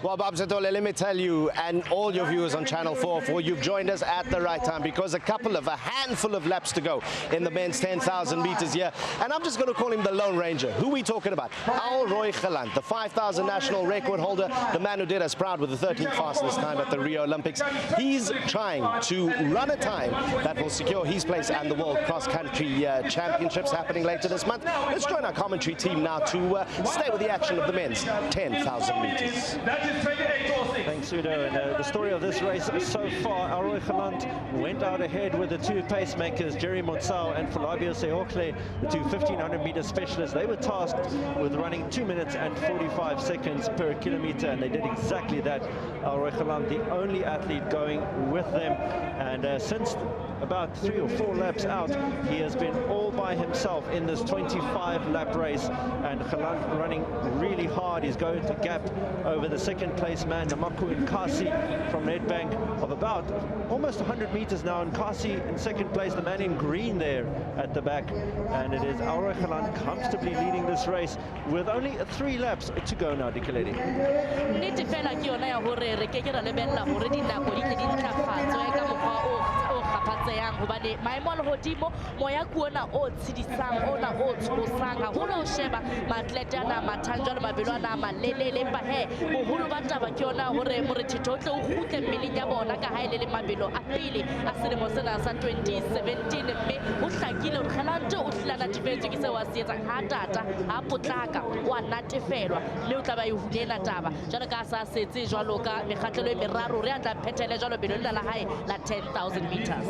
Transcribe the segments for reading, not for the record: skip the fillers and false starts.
Well, Bob Zetole, let me tell you, and all your viewers on Channel 4, you've joined us at the right time, because a handful of laps to go in the men's 10,000 meters here. And I'm just going to call him the Lone Ranger. Who are we talking about? Elroy, the 5,000 national record holder, the man who did us proud with the 13th fastest time at the Rio Olympics. He's trying to run a time that will secure his place at the World Cross Country Championships happening later this month. Let's join our commentary team now to stay with the action of the men's 10,000 meters. Thanks, Udo. And the story of this race so far, Elroy went out ahead with the two pacemakers, Jerry Motsao and Flavio Seokle, the two 1,500-meter specialists. They were tasked with running 2 minutes and 45 seconds per kilometer, and they did exactly that. Elroy, the only athlete going with them. And since about 3 or 4 laps out, he has been all by himself in this 25-lap race, and Gelant running really hard. He's going to gap over the second place man, Namaku Nkasi from Nedbank, of about almost 100 meters now. Nkasi in second place, the man in green there at the back. And it is Elroy Gelant comfortably leading this race with only 3 laps to go now, Dikeledi. Hobane maemo a lehodimo moya ke ona o tshedisang ona o tshosang haholo o sheba maatlete ana mathang jwale mabelo ana a malelele, empa he boholo ba taba ke yona hore morethetho o tle o kgutle mmeleng ya bona ka ha e le mabelo a pele a selemo sena sa 2017, mme ho hlakile hore Gelant o tlilana natefetswe ke seo a se etsang ha tata ha potlaka o a natefelwa, mme o tla ba e hulena taba jwalo ka sa setse jwalo ka mekgatlelo e meraro re a tla phethele jwalo belong la hae la 10,000 meters.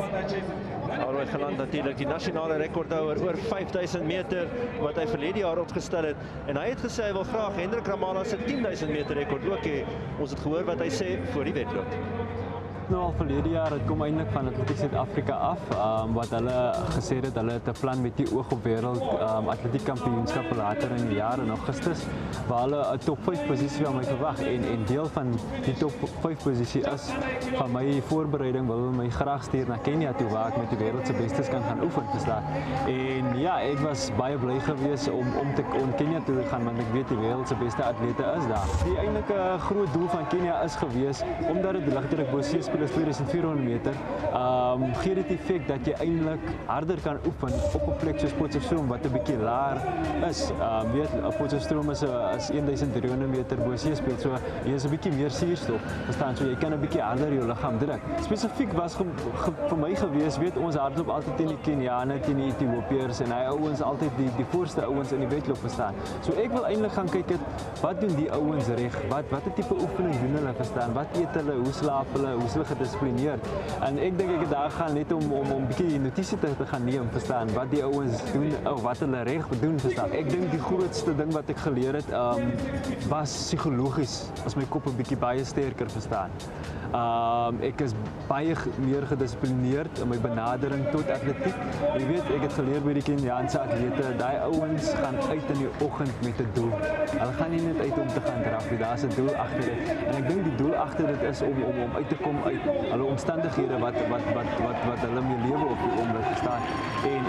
Elroy Gelant natuurlijk die nasionale rekordhouer oor 5,000 meter wat hy verlede jaar opgestel het, en hy het gesê hy wil graag Hendrik Ramala se 10,000 meter rekord ook hê. Ons het gehoor wat hy sê voor die wedloop. Nou al verlede jaar, het kom eintlik van Atletiek Suid-Afrika af, wat hulle gesê het, hulle het 'n plan met die oog op wêreld atletiek kampioenskappe later in die jaar in Augustus, waar hulle 'n top 5 posisie van my verwag, en deel van die top 5 posisie is van my voorbereiding wil hulle my graag stuur na Kenia toe, waar ek met die wêreld se bestes kan gaan oefen, verstaan. En ja, ek was baie bly geweest om Kenia toe te gaan, want ek weet die wêreld se beste atlete is daar. Die eintlike groot doel van Kenia is geweest, omdat dit ligtelik bo 2,400 meter, gee dit die effek dat jy eintlik harder kan oefen op 'n plek soos Potchefstroom wat 'n bietjie laer is. Weet, Potchefstroom is 1,300 meter bo seespieël, so jy is 'n bietjie meer suurstof, verstaan, so jy kan 'n bietjie harder jou liggaam druk. Spesifiek was vir my gewees, weet, ons hardloop altyd teen die Keniane, teen die Ethiopiërs, en hy ouens altyd die voorste ouens in die wedloop, verstaan. So ek wil eintlik gaan kyk het, wat doen die ouens reg, watter tipe oefening doen hulle, verstaan, wat eet hulle, hoe slaap hulle, hoe is hulle gedisciplineerd, en ek dink ek het daar gaan net om 'n bietjie notisie te gaan neem, verstaan, wat die ouens doen, wat hulle reg doen, verstaan. Ek dink die grootste ding wat ek geleer het, was psigologies, as my kop 'n bietjie baie sterker, verstaan. Ek is baie meer gedisciplineerd in my benadering tot atletiek. Jy weet, ek het geleer by die Keniaanse atlete, daai ouens gaan uit in die oggend met 'n doel. Hulle gaan nie net uit om te gaan draf nie, daar's 'n doel agter dit. En ek dink die doel agter dit is om uit te kom uit hulle omstandighede wat hulle mee lewe op die oomblik, verstaan. En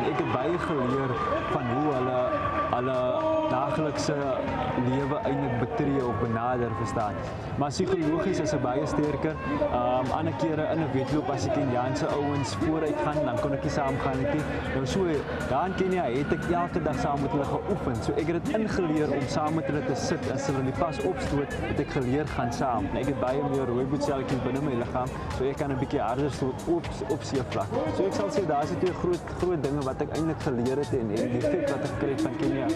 ek het baie geleer van hoe hulle daaglikse lewe eintlik betree of benader, verstaan. Maar psigologies is baie sterker. Ander kere in 'n wedloop as die Keniaanse ouens vooruit gaan, dan kon ek nie saam gaan nie. Nou so, daar in Kenia het ek elke dag saam met hulle geoefen. So ek het dit ingeleer om saam met hulle te sit, as hulle die pas opstoot, het ek geleer gaan saam. En ek het baie meer rooibloedseltjies binne my liggaam, so ek kan 'n bietjie harder stoot op seevlak. So ek sal sê daar is twee groot dinge wat ek eintlik geleer het, en die effek wat ek gekry het van Kenia.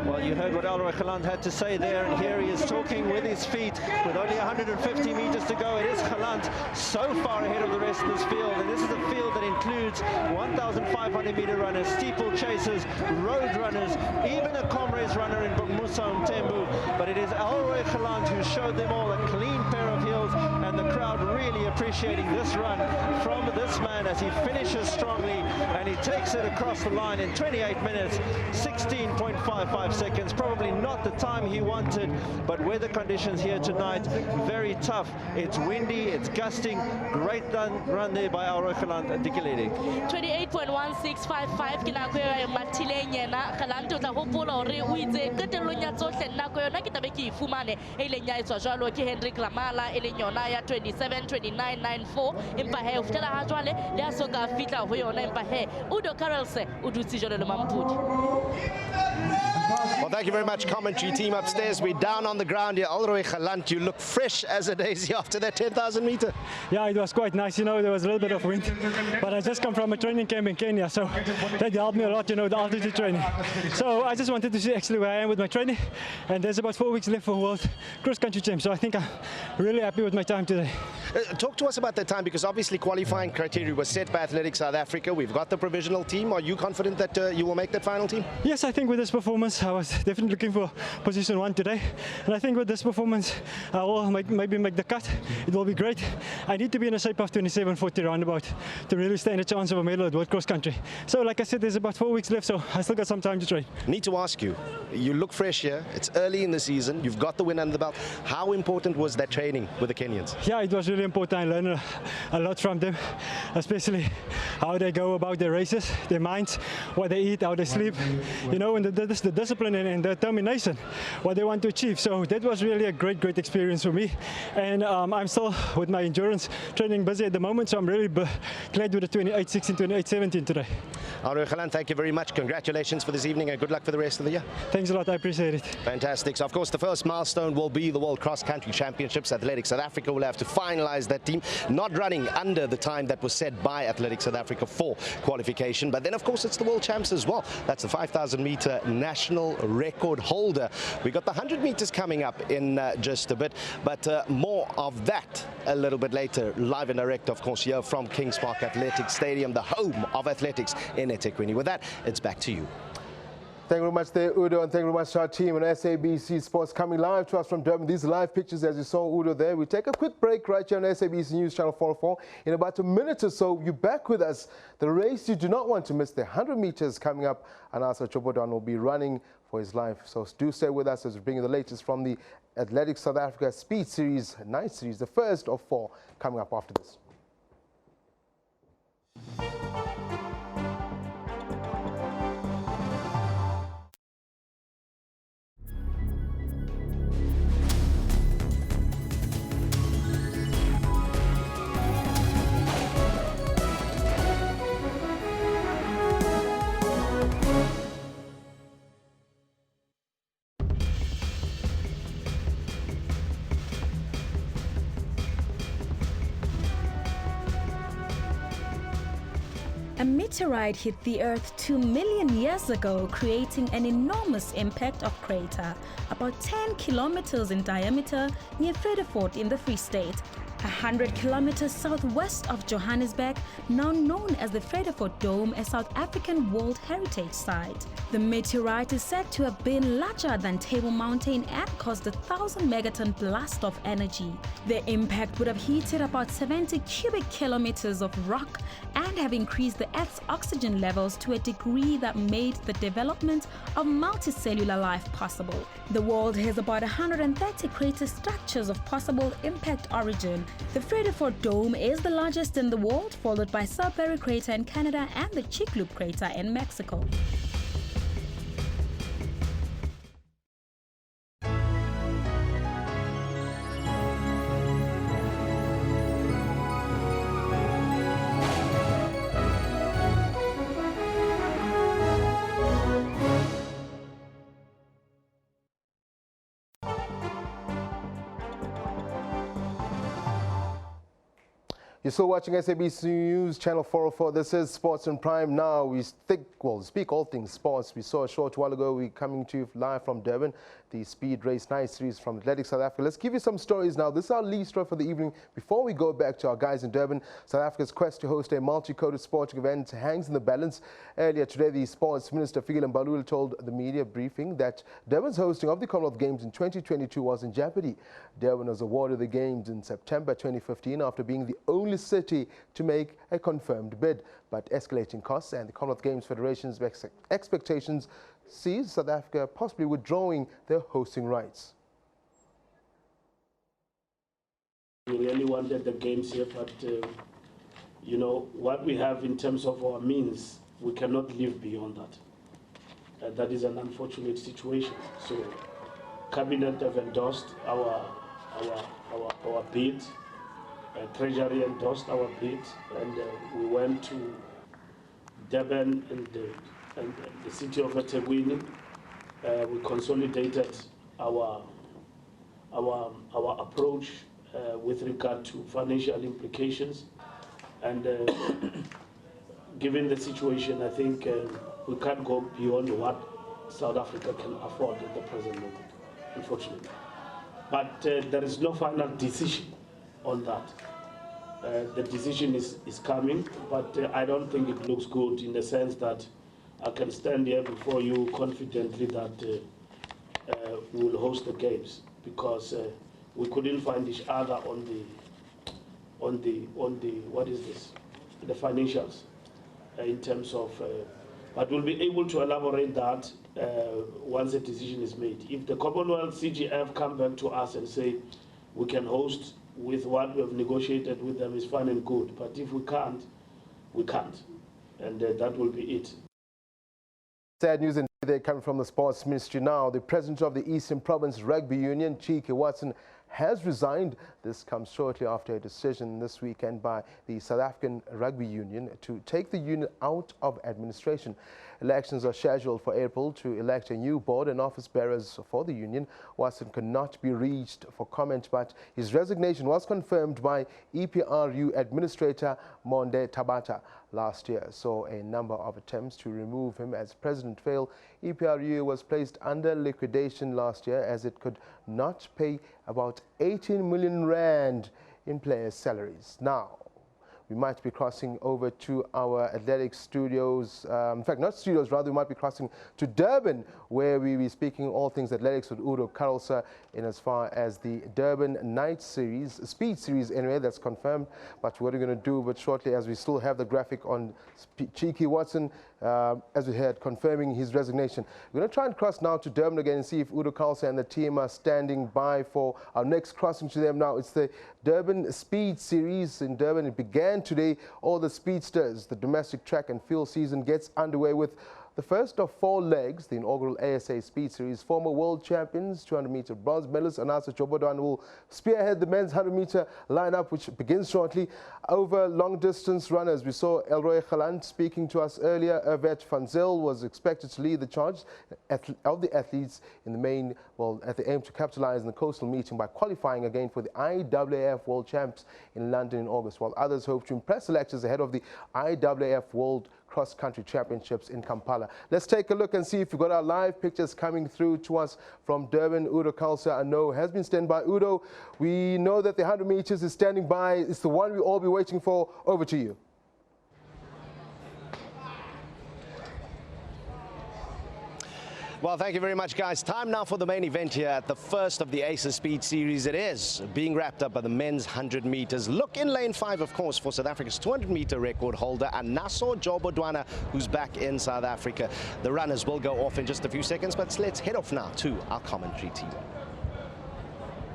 Well, you heard what Elroy Gelant had to say there, and here he is talking with his feet with only 150 meters to go. It is Gelant so far ahead of the rest of this field, and this is a field that includes 1,500-meter runners, steeple chasers, road runners, even a comrades runner in Musa Mtembu. But it is Elroy Gelant who showed them all a clean pair of heels, and the crowd really appreciating this run from this man as he finishes strongly, and he takes it across the line in 28 minutes, 16.55 seconds. seconds. Probably not the time he wanted, but weather conditions here tonight, very tough. It's windy, it's gusting. Great run there by Elroy Gelant and Dikeledi. 28.1655 ke nako e mathileng yena Gelant o tla hopola hore o itse qetellong ya tsohle nako yona ke tabe ke e fumane e leng ya etswa jwalo ke Hendrik Lamala e leng yona ya 27:29.94 empa he o fitela ha jwale le a soka fitla ho yona empa he Udo Karelse o dutse jwalo le mampudi. Well, thank you very much, commentary team upstairs. We're down on the ground here. Elroy Gelant, you look fresh as a daisy after that 10,000 meter. Yeah, it was quite nice. You know, there was a little bit of wind, but I just come from a training camp in Kenya, so that helped me a lot, you know, the altitude training. So I just wanted to see actually where I am with my training, and there's about 4 weeks left for World Cross Country Champs, so I think I'm really happy with my time today. Talk to us about that time, because obviously qualifying criteria was set by Athletics South Africa. We've got the provisional team. Are you confident that you will make that final team? Yes, I think with this performance, I was definitely looking for position 1 today, and I think with this performance, I will maybe make the cut. It will be great. I need to be in a shape of 27:40 roundabout to really stand a chance of a medal at World Cross Country. So, like I said, there's about 4 weeks left, so I still got some time to train. Need to ask you, you look fresh here. It's early in the season. You've got the win under the belt. How important was that training with the Kenyans? Yeah, it was really important. I learned a lot from them, especially how they go about their races, their minds, what they eat, how they sleep, you know, and the discipline and the determination, what they want to achieve. So that was really a great experience for me. And I'm still with my endurance training busy at the moment, so I'm really glad with the 28:16, 28:17 today. Elroy Gelant, thank you very much. Congratulations for this evening and good luck for the rest of the year. Thanks a lot, I appreciate it. Fantastic. So, of course, the first milestone will be the World Cross Country Championships. Athletics South Africa will have to finalize that team, not running under the time that was set by Athletics South Africa for qualification. But then, of course, it's the World Champs as well. That's the 5,000 meter national record holder. We got the 100 meters coming up in just a bit, but more of that a little bit later. Live and direct, of course, here from Kings Park Athletics Stadium, the home of athletics in eThekwini. With that, it's back to you. Thank you very much there, Udo, and thank you very much to our team and SABC Sports coming live to us from Durban. These live pictures, as you saw Udo there. We take a quick break right here on SABC News Channel 404. In about a minute or so, you're back with us. The race you do not want to miss, the 100 meters coming up. Anaso Jobodwana will be running for his life. So do stay with us as we bring you the latest from the Athletics South Africa Speed Series, night series, the first of 4 coming up after this. A meteorite hit the Earth 2 million years ago, creating an enormous impact of crater, about 10 kilometers in diameter near Frederikstad in the Free State, 100 kilometers southwest of Johannesburg, now known as the Frederikstad Dome, a South African World Heritage Site. The meteorite is said to have been larger than Table Mountain and caused a 1,000 megaton blast of energy. The impact would have heated about 70 cubic kilometers of rock and have increased the Earth's oxygen levels to a degree that made the development of multicellular life possible. The world has about 130 crater structures of possible impact origin. The Frederikstad Dome is the largest in the world, followed by Sudbury Crater in Canada and the Chicxulub Crater in Mexico. You're still watching SABC News Channel 404. This is Sports in Prime now. We speak all things sports. We saw a short while ago, we're coming to you live from Durban, the Speed Race Night Series from Athletics South Africa. Let's give you some stories now. This is our lead story for the evening. Before we go back to our guys in Durban, South Africa's quest to host a multi-coded sporting event hangs in the balance. Earlier today, the Sports Minister Fikile Mbalula told the media briefing that Durban's hosting of the Commonwealth Games in 2022 was in jeopardy. Durban was awarded the Games in September 2015 after being the only city to make a confirmed bid. But escalating costs and the Commonwealth Games Federation's expectations sees South Africa possibly withdrawing their hosting rights. We really wanted the games here, but you know, what we have in terms of our means, we cannot live beyond that. That is an unfortunate situation. So, Cabinet have endorsed our bid, Treasury endorsed our bid, and we went to Durban and the city of eThekwini. We consolidated our approach with regard to financial implications, and given the situation, I think we can't go beyond what South Africa can afford at the present moment, unfortunately. But there is no final decision on that. The decision is coming, but I don't think it looks good in the sense that I can stand here before you confidently that we will host the games, because we couldn't find each other on the what is this, the financials in terms of, but we'll be able to elaborate that once a decision is made. If the Commonwealth CGF come back to us and say we can host with what we have negotiated with them, is fine and good, but if we can't, we can't, and that will be it. Sad news indeed coming from the Sports Ministry now. The president of the Eastern Province Rugby Union, Cheeky Watson, has resigned. This comes shortly after a decision this weekend by the South African Rugby Union to take the union out of administration. Elections are scheduled for April to elect a new board and office bearers for the union. Watson could not be reached for comment, but his resignation was confirmed by EPRU Administrator Monde Tabata last year. So a number of attempts to remove him as president failed. EPRU was placed under liquidation last year as it could not pay about 18 million rand in players' salaries. Now, we might be crossing over to our athletics studios. In fact, not studios, rather we might be crossing to Durban, where we will be speaking all things athletics with Udo Karlse in as far as the Durban Night Series, Speed Series anyway, that's confirmed. But what we're going to do but shortly, as we still have the graphic on Cheeky Watson, as we heard, confirming his resignation. We're going to try and cross now to Durban again and see if Udo Karlse and the team are standing by for our next crossing to them now. It's the Durban Speed Series in Durban. It began today. All the speedsters, the domestic track and field season gets underway with the first of 4 legs, the inaugural ASA Speed Series. Former world champions, 200-meter bronze medalist Anaso Jobodwana will spearhead the men's 100-meter lineup, which begins shortly. Over long-distance runners, we saw Elroy Gelant speaking to us earlier. Irvette was expected to lead the charge of the athletes in the main, well, at the aim to capitalize in the coastal meeting by qualifying again for the IAAF World Champs in London in August, while others hope to impress selectors ahead of the IAAF World Cross-Country Championships in Kampala. Let's take a look and see if we've got our live pictures coming through to us from Durban. Udo Karlse, I know, has been standing by. Udo, we know that the 100 meters is standing by. It's the one we'll all be waiting for. Over to you. Well, thank you very much, guys. Time now for the main event here at the first of the ASA Speed Series. It is being wrapped up by the men's 100 meters. Look in lane 5, of course, for South Africa's 200-meter record holder, Anaso Jobodwana, who's back in South Africa. The runners will go off in just a few seconds, but let's head off now to our commentary team.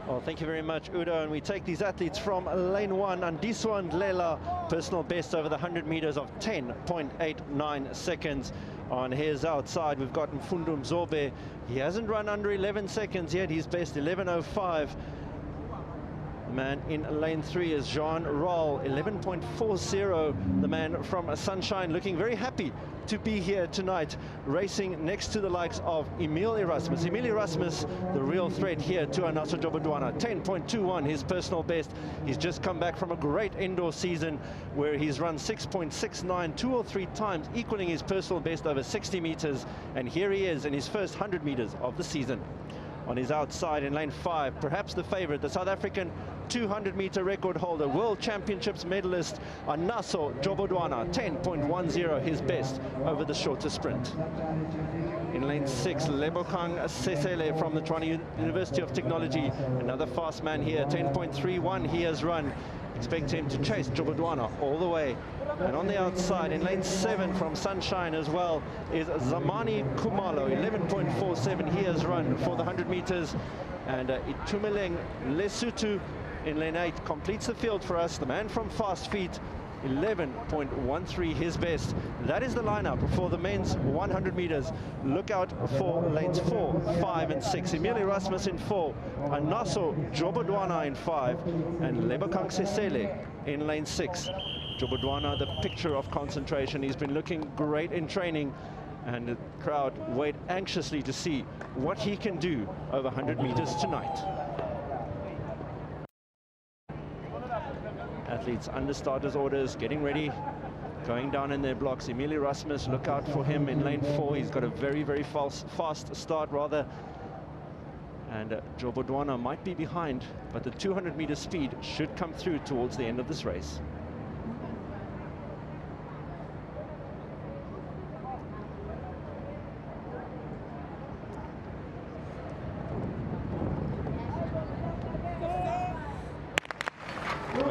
Well, thank you very much, Udo. And we take these athletes from lane 1. Andiswa Ndlela, personal best over the 100 meters of 10.89 seconds. On his outside, we've got Mfundo Mzobe. He hasn't run under 11 seconds yet. He's best 11.05. The man in lane 3 is Jean Roll, 11.40. The man from Sunshine, looking very happy to be here tonight, racing next to the likes of Emil Erasmus. Emil Erasmus, the real threat here to Anaso Jobodwana, 10.21, his personal best. He's just come back from a great indoor season where he's run 6.69 2 or 3 times, equaling his personal best over 60 meters. And here he is in his first 100 meters of the season. On his outside in lane 5, perhaps the favorite, the South African 200-meter record holder, World Championships medalist, Anaso Jobodwana, 10.10, his best over the shorter sprint. In lane 6, Lebokang Sesele from the Tshwane University of Technology, another fast man here, 10.31 he has run. Expect him to chase Jobodwana all the way. And on the outside, in lane 7 from Sunshine as well, is Zamani Kumalo, 11.47 he has run for the 100 meters. And Itumeleng Lesotho in lane 8 completes the field for us, the man from Fast Feet, 11.13 his best. That is the lineup for the men's 100 meters. Look out for lanes 4, 5 and 6. Emile Erasmus in 4, Anaso Jobodwana in 5, and Lebokang Sesele in lane 6. Jobodwana, the picture of concentration. He's been looking great in training, and the crowd wait anxiously to see what he can do over 100 meters tonight. Athletes under starters orders, getting ready, going down in their blocks. Emile Erasmus, look out for him in lane 4. He's got a very, very fast start, rather. And Jobodwana might be behind, but the 200-meter speed should come through towards the end of this race.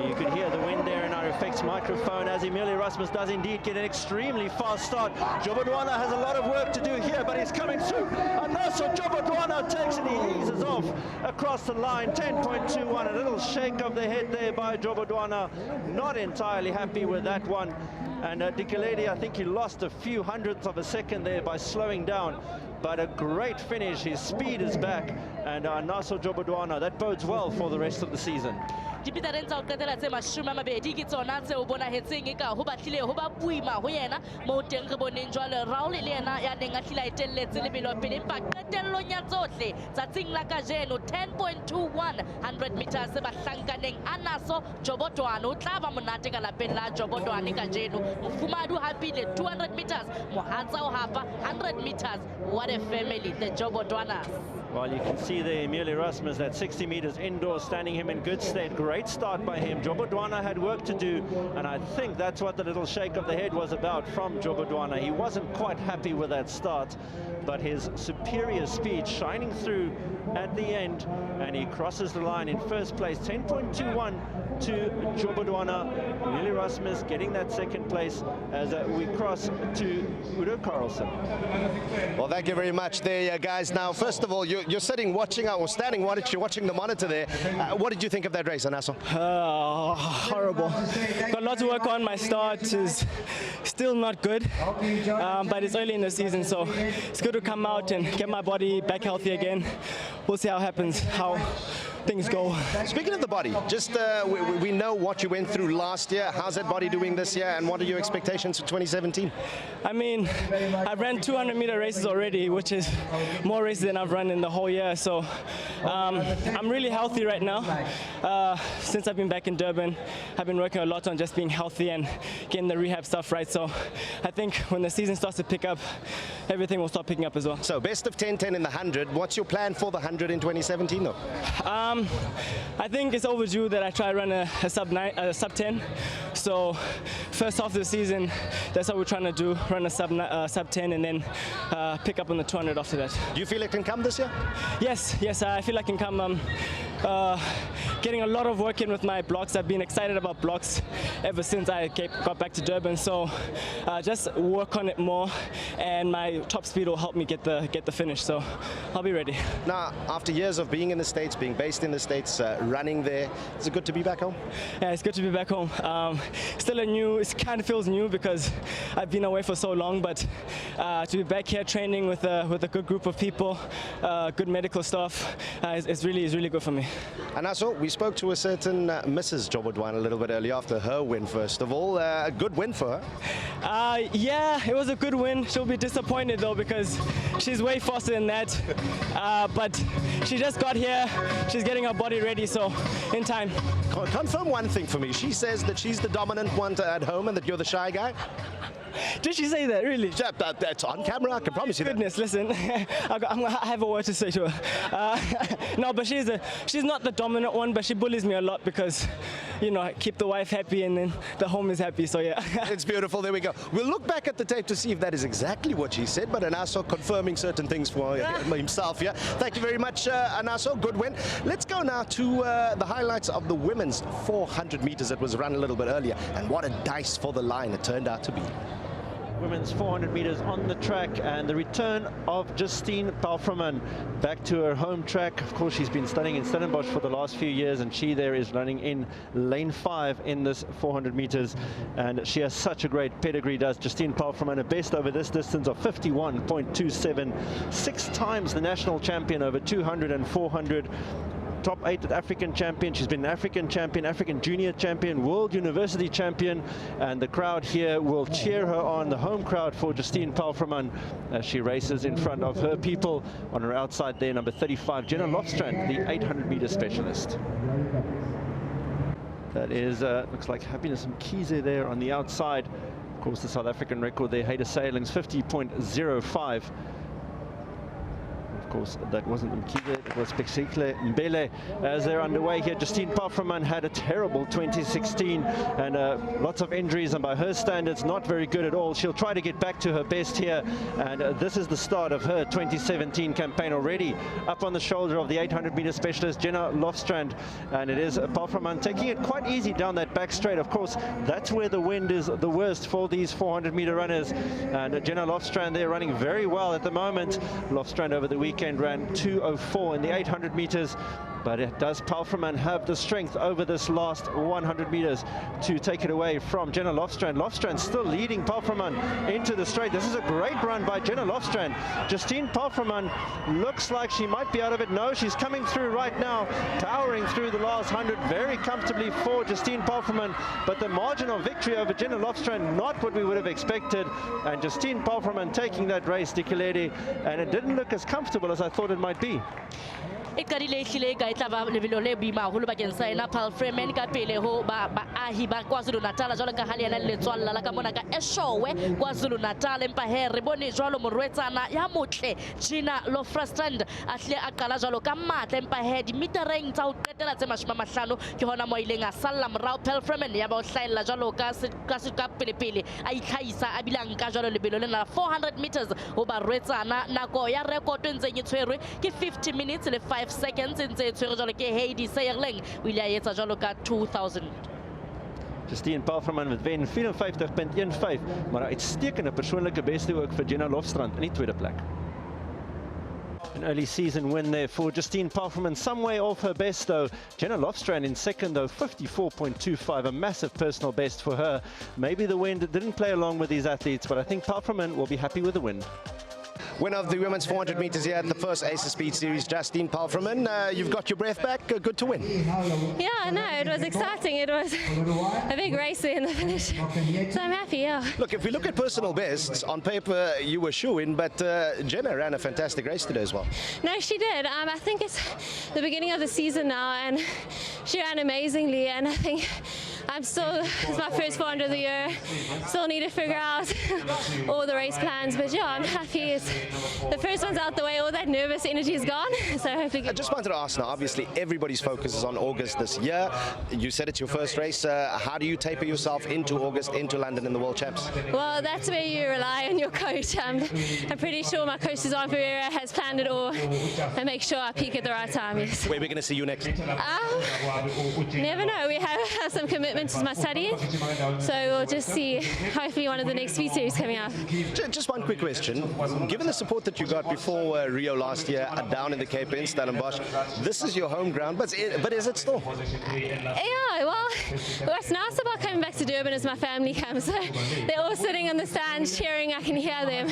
You could hear the wind there in our effects microphone as Emile Erasmus does indeed get an extremely fast start. Jobodwana has a lot of work to do here, but he's coming through. Anaso Jobodwana takes it, he eases off across the line, 10.21. A little shake of the head there by Jobodwana. Not entirely happy with that one. And Dikeledi, I think he lost a few hundredths of a second there by slowing down. But a great finish, his speed is back. And Anaso Jobodwana, that bodes well for the rest of the season. Dipitaren tsa qetela tse 20 ke tsona tse o bona hetseng e ka ho batlile ho ba buima ho yena mo teng re boneng jwale Raul le yena ya neng a hlila etelletse lebelo pele empa qetellong ya tsohle tsatsing la kajeno 10.21 100 meters se ba hlankaneng Anaso Jobodwana o tla ba monate ka lapeng la Jobodwana kajeno mofumadu hapile 200 meters mohatsa o hapa 100 meters. What a family, the Jobodwanas. Well, you can see there Emile Erasmus, that 60 meters indoors, standing him in good stead. Great start by him. Jobodwana had work to do, and I think that's what the little shake of the head was about from Jobodwana. He wasn't quite happy with that start, but his superior speed shining through at the end, and he crosses the line in first place, 10.21 to Jobodwana. Emile Erasmus getting that second place as we cross to Udo Carlson. Well, thank you very much there, guys. Now, first of all, you're sitting watching or standing watching the monitor there. What did you think of that race, Anaso? Horrible. Got a lot to work on. My start is still not good, but it's early in the season, so it's good to come out and get my body back healthy again. We'll see how it happens, how things go. Speaking of the body, just we know what you went through last year. How's that body doing this year, and what are your expectations for 2017? I mean, I've ran 200-meter races already, which is more races than I've run in the whole year. So I'm really healthy right now. Since I've been back in Durban, I've been working a lot on just being healthy and getting the rehab stuff right. So I think when the season starts to pick up, everything will start picking up as well. So best of 10-10 in the 100. What's your plan for the 100 in 2017, though? I think it's overdue that I try to run a sub 10. So first half of the season, that's what we're trying to do, run a sub 10 and then pick up on the 200 after that. Do you feel it can come this year? Yes, I feel I can come. Getting a lot of work in with my blocks. I've been excited about blocks ever since I got back to Durban. So just work on it more, and my top speed will help me get the finish. So I'll be ready. Now, after years of being in the States, being based in the States, running there, is it good to be back home? Yeah, it's good to be back home. Still it kind of feels new because I've been away for so long, but to be back here training with a good group of people, good medical staff, is really good for me. Anaso, we spoke to a certain Mrs. Jobodwana a little bit earlier after her win, first of all. A good win for her. Yeah, it was a good win. She'll be disappointed though because she's way faster than that. But she just got here. She's getting her body ready, so in time. Confirm one thing for me. She says that she's the dominant one at home and that you're the shy guy. Did she say that, really? That's on camera, I can promise you. Goodness, listen, I have a word to say to her. No, but she's not the dominant one, but she bullies me a lot because, you know, I keep the wife happy and then the home is happy, so yeah. It's beautiful, there we go. We'll look back at the tape to see if that is exactly what she said, but Anaso confirming certain things for himself, yeah. Thank you very much, Anaso, good win. Let's go now to the highlights of the women's 400 meters that was run a little bit earlier, and what a dice for the line it turned out to be. Women's 400 meters on the track, and the return of Justine Palframan back to her home track. Of course, she's been studying in Stellenbosch for the last few years, and she there is running in lane 5 in this 400 meters, and she has such a great pedigree, does Justine Palframan. A best over this distance of 51.27, 6 times the national champion over 200 and 400. Top 8 at African champion. She's been an African champion, African junior champion, world university champion, and the crowd here will cheer her on, the home crowd for Justine Palframan, as she races in front of her people. On her outside there, number 35, Gelant Lofstrand, the 800-meter specialist. That is, looks like Happiness Mkhize there on the outside. Of course, the South African record there, Hayder Sailings, 50.05. Of course, that wasn't Mkhize, it was Pexikle Mbele. As they're underway here, Justine Palframan had a terrible 2016 and lots of injuries, and by her standards, not very good at all. She'll try to get back to her best here, and this is the start of her 2017 campaign already. Up on the shoulder of the 800-meter specialist, Gelant Lofstrand, and it is Palframan taking it quite easy down that back straight. Of course, that's where the wind is the worst for these 400-meter runners, and Gelant Lofstrand there running very well at the moment. Lofstrand over the weekend ran 2:04 in the 800 meters, but does Palframan have the strength over this last 100 meters to take it away from Gelant Lofstrand? Lofstrand still leading Palframan into the straight. This is a great run by Gelant Lofstrand. Justine Palframan looks like she might be out of it. No, she's coming through right now, powering through the last 100 very comfortably for Justine Palframan, but the margin of victory over Gelant Lofstrand, not what we would have expected, and Justine Palframan taking that race, Dikeledi, and it didn't look as comfortable as I thought it might be. e qadile ehlile ka e tla ba lebelo le boima haholo bakeng sa ena Palframan ka pele ho baahi ba KwaZulu-Natal jwalo ka ha le ena le tswalla la ka mona ka Eshowe KwaZulu-Natal, empa he re bone jwalo morwetsana ya motle Gelant Lofstrand a hle a qala jwalo ka matla, empa he dimetereng tsa ho qetela tse 50 ke hona mo ileng a salla morao. Palframan ya ba o hlaela jwalo ka pele a itlhaisa a bilang ka jwalo lebelo lena 400 meters ho ba rwetsana. Nako ya record e ntseng e tshwerwe ke 50 minutes le 5 seconds in tse tshwere jwalo ke Hayder Sailings o ile a etsa jwalo ka 2000. Justine Palframan met wen 54.15, maar 'n uitstekende persoonlike beste ook vir Gelant Lofstrand in die tweede plek. An early season win there for Justine Palframan, some way off her best though. Gelant Lofstrand in second though, 54.25, a massive personal best for her. Maybe the wind didn't play along with these athletes, but I think Palframan will be happy with the win. Winner of the women's 400 meters here at the first ASA Speed Series, Justine Palframan. You've got your breath back. Good to win. Yeah, no, it was exciting. It was a big race there in the finish. So I'm happy, yeah. Look, if we look at personal bests, on paper you were shoo-in, but Jenna ran a fantastic race today as well. No, she did. I think it's the beginning of the season now, and she ran amazingly, and I think it's my first 400 of the year. Still need to figure out all the race plans, but yeah, I'm happy. The first one's out the way, all that nervous energy is gone. So hopefully. I just wanted to ask now, obviously everybody's focus is on August this year. You said it's your first race. How do you taper yourself into August, into London in the World Champs? Well, that's where you rely on your coach. I'm pretty sure my coach Suzanne Ferreira has planned it all and make sure I peak at the right time. Yes. Where are we going to see you next? Never know. We have some commitments to my studying, so we'll just see. Hopefully one of the next Speed Series coming out. Just one quick question. Given the support that you got before Rio last year, down in the Cape in Stellenbosch, this is your home ground, but is it still? Yeah, well, what's nice about coming back to Durban is my family comes, so they're all sitting in the stands cheering, I can hear them,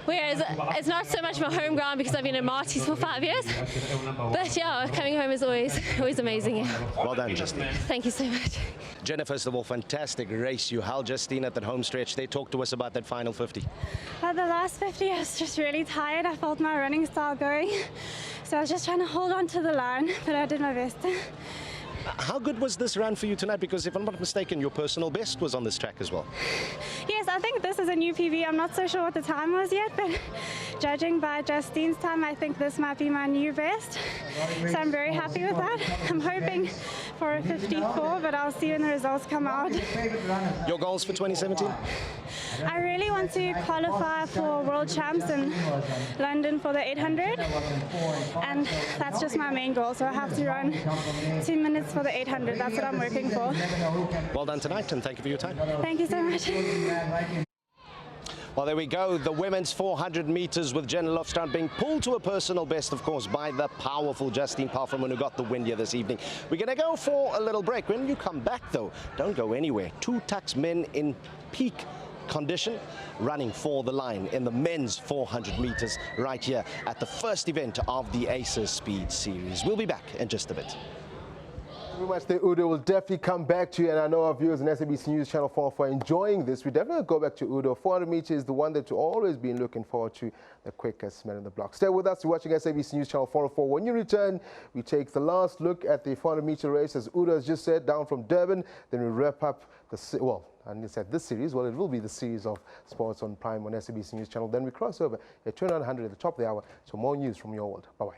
whereas it's not so much my home ground because I've been at Marty's for 5 years, but yeah, coming home is always amazing. Yeah. Well done, Justine. Thank you so much. Jenna, first of all, fantastic race you held, Justine, at that home stretch. They talk to us about that final 50. The last 50, I was just really tired. I felt my running style going. So I was just trying to hold on to the line, but I did my best. How good was this run for you tonight? Because if I'm not mistaken, your personal best was on this track as well. Yes, I think this is a new PB. I'm not so sure what the time was yet, but judging by Justine's time, I think this might be my new best. So I'm very happy with that. I'm hoping for a 54, but I'll see when the results come out. Your goals for 2017? I really want to qualify for World Champs in London for the 800, and that's just my main goal. So I have to run 2 minutes for the 800. That's what I'm working for. Well done tonight, and thank you for your time. Thank you so much. Well, there we go. The women's 400 meters with Jenna Lofstrand being pulled to a personal best, of course, by the powerful Justine Palframan, who got the win here this evening. We're going to go for a little break. When you come back, though, don't go anywhere. Two Tuks men in peak condition running for the line in the men's 400 meters right here at the first event of the ASA Speed Series. We'll be back in just a bit. Very much there, Udo. We'll definitely come back to you, and I know our viewers on SABC News Channel 4 for enjoying this. We definitely go back to Udo. 400 meters is the one that you've always been looking forward to, the quickest man in the block. Stay with us. You're watching SABC News Channel 404. When you return, we take the last look at the 400 meter race, as Udo has just said, down from Durban. Then we wrap up the, well, and said this series, well, it will be the series of sports on Prime on SABC News Channel. Then we cross over at 2900 at the top of the hour. So more news from your world. Bye-bye.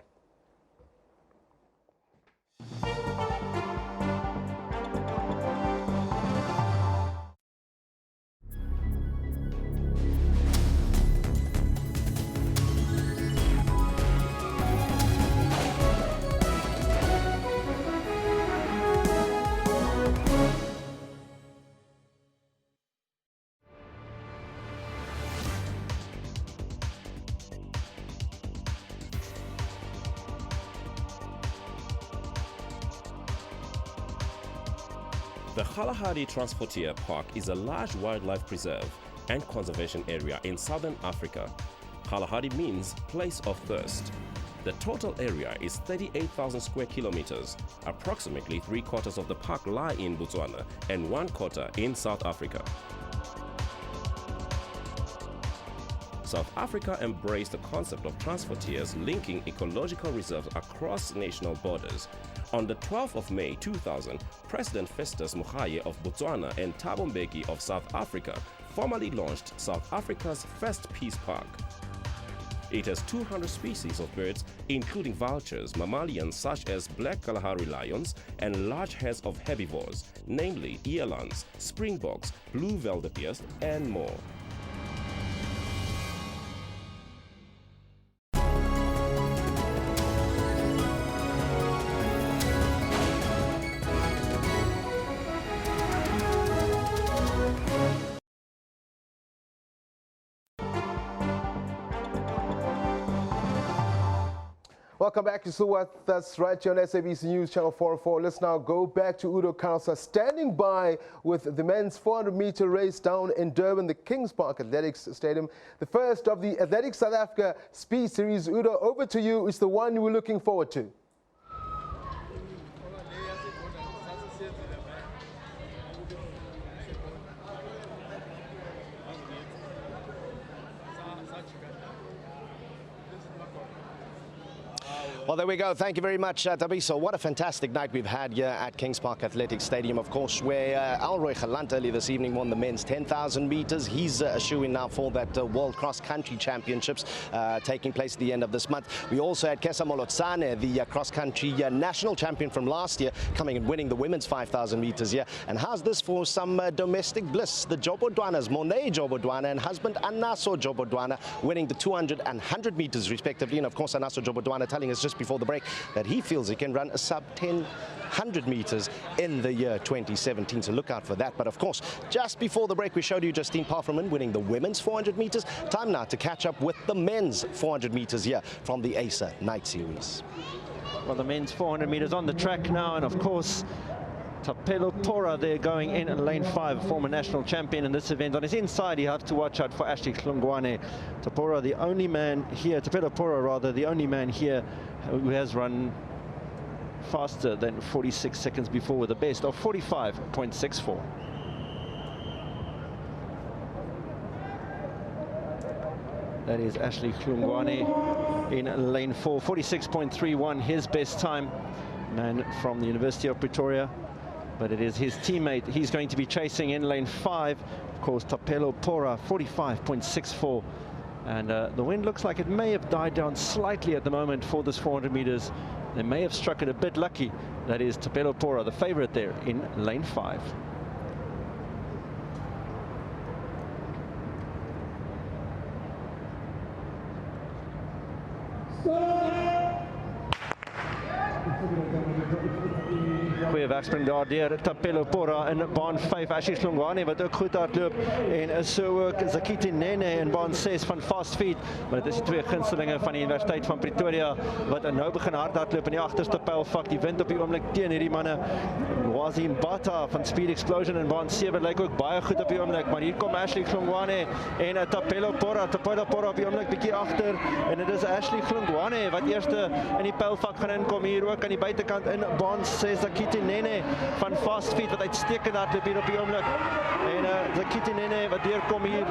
The Kalahari Transportier Park is a large wildlife preserve and conservation area in southern Africa. Kalahari means place of thirst. The total area is 38,000 square kilometers. Approximately 3/4 of the park lie in Botswana and 1/4 in South Africa. South Africa embraced the concept of transportiers linking ecological reserves across national borders. On the 12th of May 2000, President Festus Mogae of Botswana and Thabo Mbeki of South Africa formally launched South Africa's first peace park. It has 200 species of birds, including vultures, mammalians such as black Kalahari lions, and large herds of herbivores, namely elands, springboks, blue wildebeest, and more. Welcome back. You're still with us right here on SABC News Channel 404. Let's now go back to Udo Carlson, standing by with the men's 400-meter race down in Durban, the Kings Park Athletics Stadium. The first of the Athletics South Africa Speed Series. Udo, over to you. It's the one you were looking forward to. Well, there we go. Thank you very much, Tabiso. What a fantastic night we've had here at Kings Park Athletic Stadium, of course, where Elroy Gelant earlier this evening won the men's 10,000 meters. He's a shoo-in now for that World Cross Country Championships taking place at the end of this month. We also had Kesa Molotsane, the cross-country national champion from last year, coming and winning the women's 5,000 meters here. And how's this for some domestic bliss? The Jobodwanas, Monet Jobodwana and husband Anaso Jobodwana, winning the 200 and 100 meters respectively. And of course, Anaso Jobodwana telling us just before the break that he feels he can run a sub-10 100 meters in the year 2017, so look out for that. But of course, just before the break, we showed you Justine Palframan winning the women's 400 meters. Time now to catch up with the men's 400 meters here from the ASA Night Series. Well, the men's 400 meters on the track now, and of course, Tapelo Tora there going in lane 5, former national champion in this event. On his inside, you have to watch out for Ashley Klungwane. Tapelo, the only man here, Tapelo Tora rather, the only man here who has run faster than 46 seconds before with a best of 45.64. That is Ashley Hlungwane in lane 4, 46.31, his best time, man from the University of Pretoria. But it is his teammate he's going to be chasing in lane 5, of course, Tapelo Pora, 45.64. And the wind looks like it may have died down slightly at the moment for this 400 meters. They may have struck it a bit lucky. That is Tapelo Pora, the favorite there in lane 5. Goeie wegspring daar deur Tapelo Pora in baan 5. Ashley Hlungwane wat ook goed hardloop en so ook Zakiti Nene in baan 6 van Fast Feet. Maar dit is die twee gunstelinge van die Universiteit van Pretoria wat nou begin hardloop in die agterste pylvak. Die wind op die oomblik teen hierdie manne. Wazi Mbata van Speed Explosion in baan 7 lyk ook baie goed op die oomblik, maar hier kom Ashley Hlungwane en Tapelo Pora. Tapelo Pora op die oomblik bietjie agter en dit is Ashley Hlungwane wat eerste in die pylvak gaan inkom hier ook aan die buitekant in baan 6. Zakiti Nene van Fast Feet wat uitstekend hardloop hier op die oomblik. En Zakiti Nene wat deurkom hier.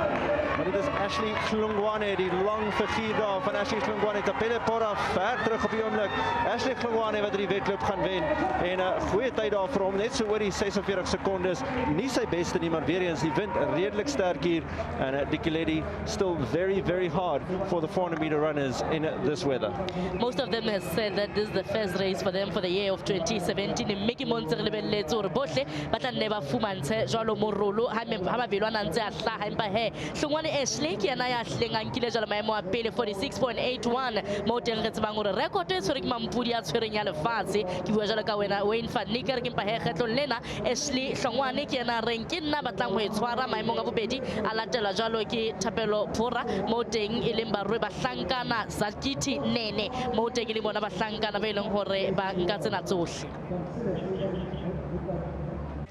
Maar dit is Ashley Hlungwane, die lang figuur daar van Ashley Hlungwane. Tapelo Pora ver terug op die oomblik. Ashley Hlungwane wat die wedloop gaan wen. En goeie tyd daar vir hom, net so oor die 46 sekondes. Nie sy beste nie, maar weer eens die wind redelik sterk hier. And Dickie Lady still very, very hard for the 400 meter runners in this weather. Most of them have said that this is the first race for them for the year of 2017. Mickey Monster lebelletse hore bohle ba tla nne ba fumantshe jwalo morolo ha mabelo a ntse a hlaha empa he Hlungwane Ashley ke yena ya hleng a nkile jwalo maemo a pele 46.81 mo teng re tsebang hore record e tshwere ke Mampudi a tshwereng ya lefatshe ke bua jwalo ka wena Wayne van Niekerk ke empa he kgetlong lena Ashley Hlungwane ke yena reng ke nna batlang ho e tshwara maemong a bobedi a latela jwalo ke Tapelo Pora mo teng e leng barui ba hlankana Zakiti Nene mo teng e leng bona ba hlankana ba ileng hore ba nka tsena tsohle.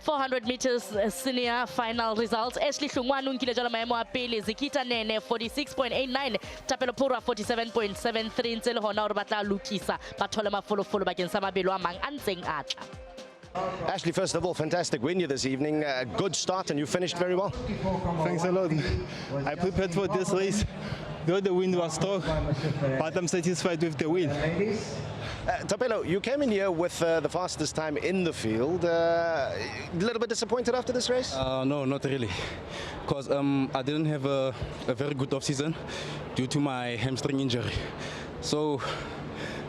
400 meters senior final results. Ashley Hlungwane unkile jwalo maemo a pele. Zakiti Nene 46.89, Tapelo Pora 47.73 ntse le hona hore ba tla lokisa ba thole mafolofolo bakeng sa mabelo a mang a ntseng a tla. Ashley, first of all, fantastic win you this evening. A good start and you finished very well. Thanks a lot. I prepared for this race. Though the wind was strong, but I'm satisfied with the win. Tapelo, you came in here with the fastest time in the field. A little bit disappointed after this race? No, not really. Because I didn't have a very good off-season due to my hamstring injury. So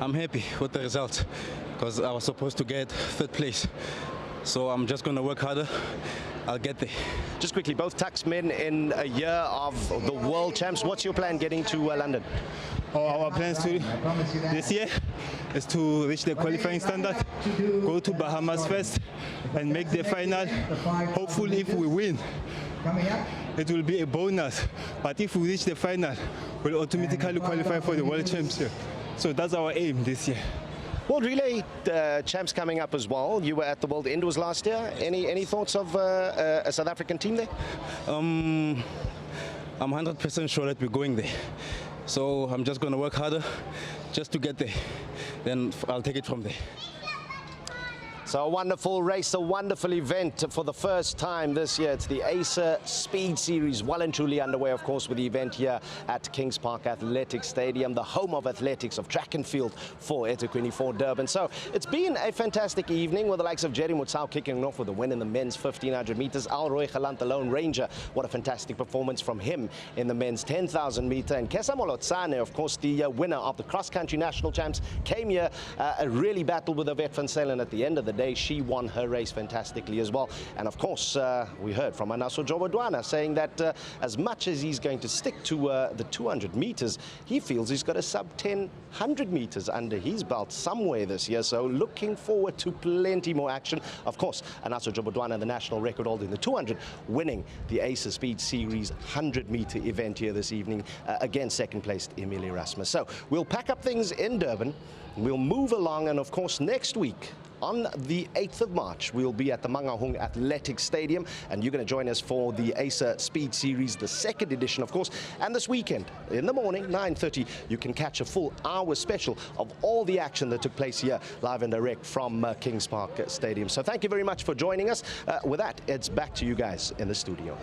I'm happy with the result because I was supposed to get third place. So I'm just going to work harder. I'll get there. Just quickly, both taxmen in a year of the World Champs. What's your plan getting to London? Our plans this year is to reach the qualifying standard, go to Bahamas first, and make the final. Hopefully, if we win, it will be a bonus. But if we reach the final, we'll automatically qualify for the World Championship. So that's our aim this year. World Relay champs coming up as well. You were at the World Indoors last year. Any thoughts of a South African team there? I'm 100% sure that we're going there. So I'm just going to work harder just to get there. Then I'll take it from there. So a wonderful race, a wonderful event for the first time this year. It's the ASA Speed Series, well and truly underway, of course, with the event here at Kings Park Athletic Stadium, the home of athletics, of track and field for eThekwini Durban. So it's been a fantastic evening with the likes of Jerry Motsau kicking off with a win in the men's 1500 meters. Elroy, Gelant, the Lone Ranger, what a fantastic performance from him in the men's 10,000 meter. And Kesa Molotsane, of course, the winner of the cross-country national champs, came here, really battled with Irvette van Selen at the end of the day. She won her race fantastically as well. And of course, we heard from Anaso Jobodwana saying that as much as he's going to stick to the 200 meters, he feels he's got a sub-10 100 meters under his belt somewhere this year. So looking forward to plenty more action. Of course, Anaso Jobodwana, the national record holder in the 200, winning the ASA Speed Series 100-meter event here this evening against second-placed Emily Erasmus. So we'll pack up things in Durban we'll move along, and of course next week, on the 8th of March, we'll be at the Mangaung Athletics Stadium, and you're going to join us for the ASA Speed Series, the second edition, of course. And this weekend, in the morning, 9:30, you can catch a full hour special of all the action that took place here, live and direct from Kings Park Stadium. So thank you very much for joining us. With that, it's back to you guys in the studio.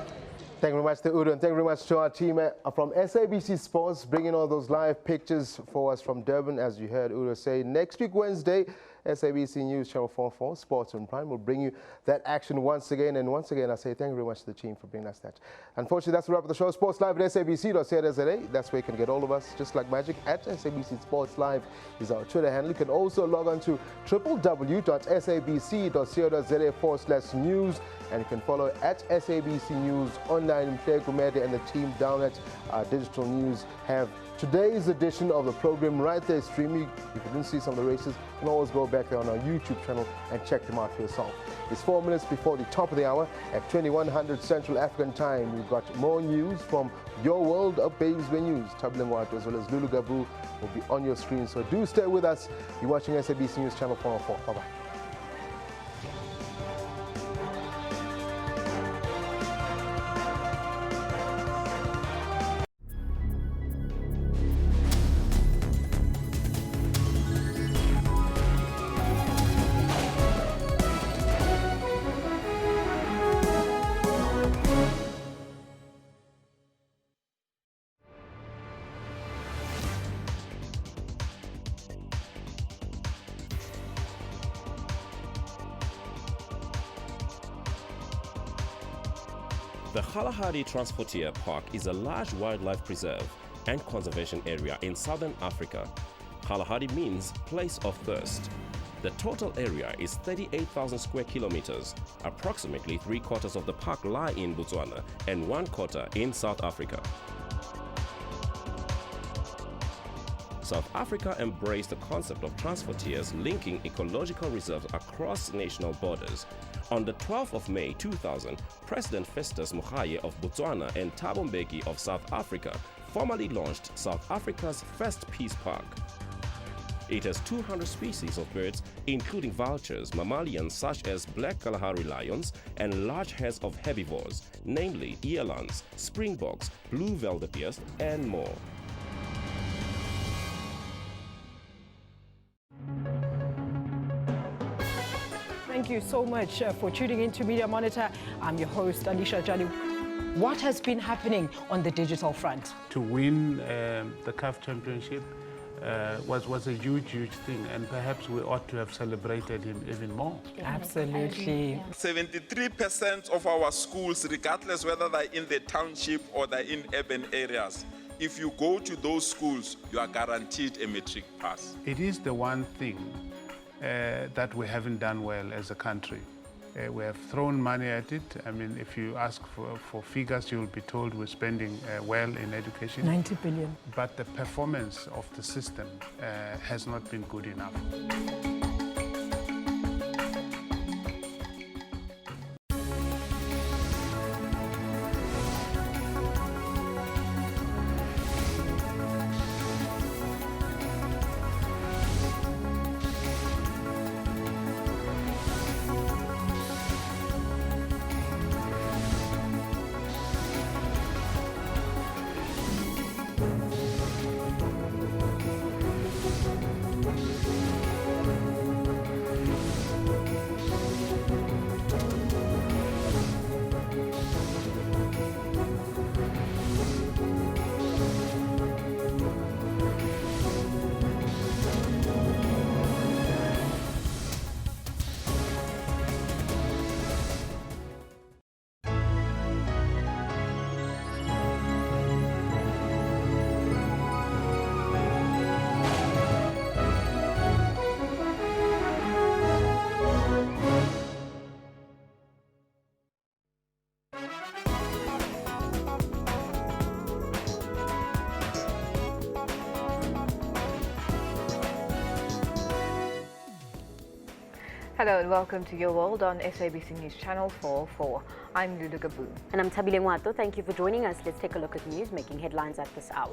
Thank you very much to Udo, and thank you very much to our team from SABC Sports, bringing all those live pictures for us from Durban, as you heard Udo say. Next week, Wednesday, SABC News Channel 44, Sports on Prime, will bring you that action once again. And once again, I say thank you very much to the team for bringing us that. Unfortunately, that's the wrap of the show. Sports Live at sabc.co.za. That's where you can get all of us, just like magic. At SABC Sports Live is our Twitter handle. You can also log on to www.sabc.co.za/news. And you can follow at SABC News online. Kumede and the team down at Digital News have today's edition of the program right there streaming. If you didn't see some of the races, you can always go back there on our YouTube channel and check them out for yourself. It's 4 minutes before the top of the hour at 2100 Central African Time. We've got more news from your world of Babies When News. Tabilengwato as well as Lulu Gabu will be on your screen. So do stay with us. You're watching SABC News Channel 404. Bye-bye. The Kalahari Transportier Park is a large wildlife preserve and conservation area in southern Africa. Kalahari means place of thirst. The total area is 38,000 square kilometers. Approximately 3/4 of the park lie in Botswana and 1/4 in South Africa. South Africa embraced the concept of transportiers linking ecological reserves across national borders. On the 12th of May 2000, President Festus Mogae of Botswana and Thabo Mbeki of South Africa formally launched South Africa's first peace park. It has 200 species of birds, including vultures, mammalians such as black Kalahari lions, and large herds of herbivores, namely elands, springboks, blue wildebeest, and more. Thank you so much for tuning in to Media Monitor. I'm your host, Alicia Jali. What has been happening on the digital front? To win the CAF Championship was a huge thing, and perhaps we ought to have celebrated him even more. Absolutely. 73% of our schools, regardless whether they're in the township or they're in urban areas, if you go to those schools, you are guaranteed a matric pass. It is the one thing that we haven't done well as a country. We have thrown money at it. I mean, if you ask for figures, you'll be told we're spending well in education. 90 billion. But the performance of the system has not been good enough. Hello and welcome to Your World on SABC News Channel 404. I'm Lulu Gabu. And I'm Tabilengwato. Thank you for joining us. Let's take a look at the news making headlines at this hour.